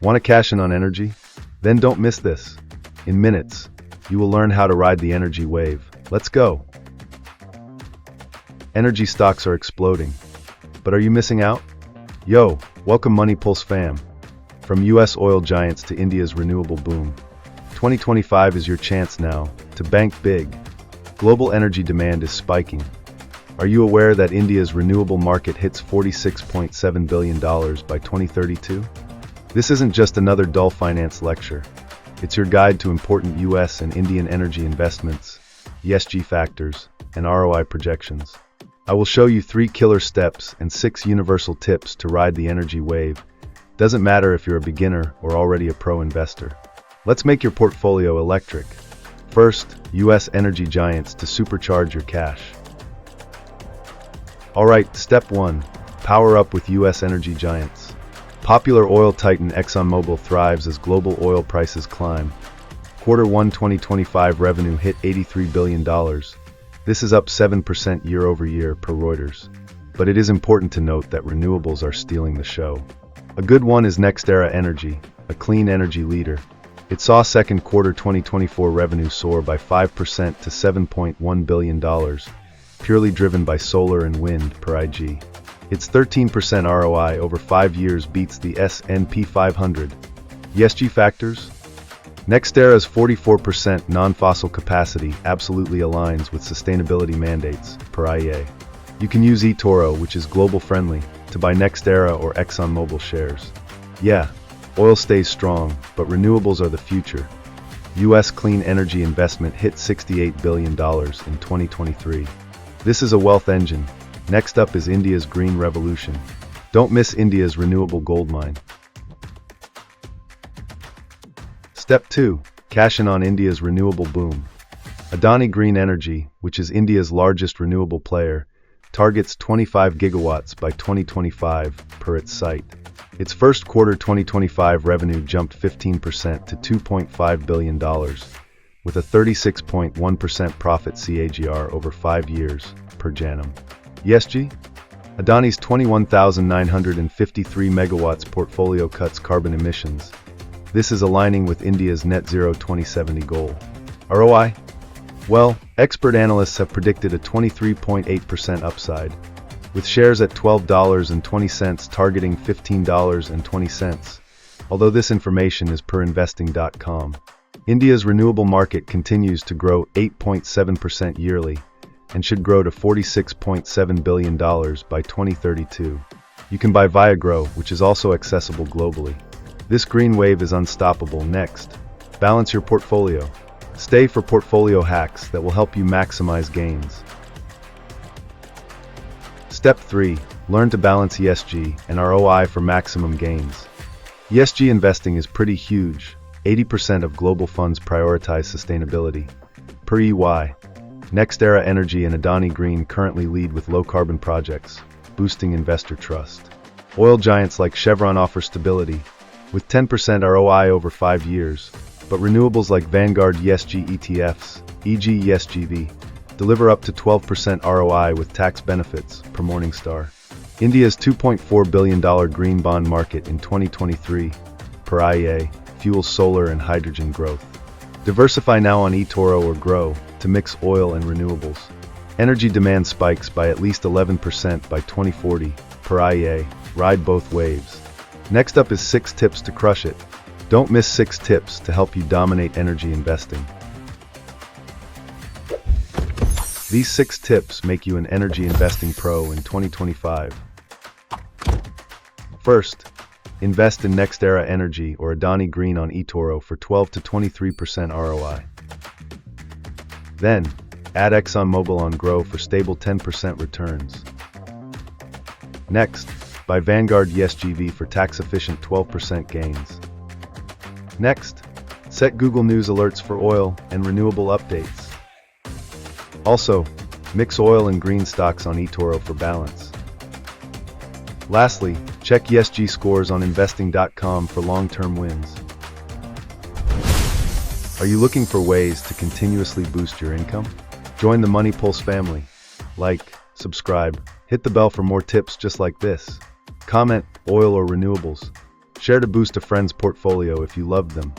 Want to cash in on energy? Then don't miss this. In minutes, you will learn how to ride the energy wave. Let's go. Energy stocks are exploding. But are you missing out? Yo, welcome Money Pulse fam. From US oil giants to India's renewable boom. 2025 is your chance now to bank big. Global energy demand is spiking. Are you aware that India's renewable market hits $46.7 billion by 2032? This isn't just another dull finance lecture. It's your guide to important US and Indian energy investments, ESG factors, and ROI projections. I will show you 3 killer steps and 6 universal tips to ride the energy wave. Doesn't matter if you're a beginner or already a pro investor. Let's make your portfolio electric. First, US energy giants to supercharge your cash. Alright, step 1. Power up with US energy giants. Popular oil titan ExxonMobil thrives as global oil prices climb. Q1 2025 revenue hit $83 billion. This is up 7% year over year per Reuters. But it is important to note that renewables are stealing the show. A good one is NextEra Energy, a clean energy leader. It saw second quarter 2024 revenue soar by 5% to $7.1 billion, purely driven by solar and wind per IG. Its 13% ROI over 5 years beats the S&P 500. ESG factors? NextEra's 44% non-fossil capacity absolutely aligns with sustainability mandates per IEA. You can use eToro, which is global friendly, to buy NextEra or ExxonMobil shares. Yeah, oil stays strong, but renewables are the future. US clean energy investment hit $68 billion in 2023. This is a wealth engine. Next up is India's green revolution. Don't miss India's renewable goldmine. Step 2. Cash in on India's renewable boom. Adani Green Energy, which is India's largest renewable player, targets 25 gigawatts by 2025 per its site. Its first quarter 2025 revenue jumped 15% to $2.5 billion, with a 36.1% profit CAGR over 5 years per Jainam. ESG? Adani's 21,953 megawatts portfolio cuts carbon emissions. This is aligning with India's net zero 2070 goal. ROI? Well, expert analysts have predicted a 23.8% upside, with shares at $12.20 targeting $15.20, although this information is per investing.com. India's renewable market continues to grow 8.7% yearly, and should grow to $46.7 billion by 2032. You can buy via Groww, which is also accessible globally. This green wave is unstoppable. Next, balance your portfolio. Stay for portfolio hacks that will help you maximize gains. Step 3. Learn to balance ESG and ROI for maximum gains. ESG investing is pretty huge. 80% of global funds prioritize sustainability. Per EY, NextEra Energy and Adani Green currently lead with low-carbon projects, boosting investor trust. Oil giants like Chevron offer stability, with 10% ROI over 5 years, but renewables like Vanguard ESG ETFs, e.g. ESGV, deliver up to 12% ROI with tax benefits, per Morningstar. India's $2.4 billion green bond market in 2023, per IEA, fuels solar and hydrogen growth. Diversify now on eToro or Groww to mix oil and renewables. Energy demand spikes by at least 11% by 2040, per IEA. Ride both waves. Next up is 6 tips to crush it. Don't miss 6 tips to help you dominate energy investing. These 6 tips make you an energy investing pro in 2025. First, invest in NextEra Energy or Adani Green on eToro for 12 to 23% ROI. Then, add ExxonMobil on Groww for stable 10% returns. Next, buy Vanguard ESGV for tax-efficient 12% gains. Next, set Google News alerts for oil and renewable updates. Also, mix oil and green stocks on eToro for balance. Lastly, check ESG scores on investing.com for long-term wins. Are you looking for ways to continuously boost your income? Join the Money Pulse family. Like, subscribe, hit the bell for more tips just like this. Comment, oil or renewables. Share to boost a friend's portfolio if you loved them.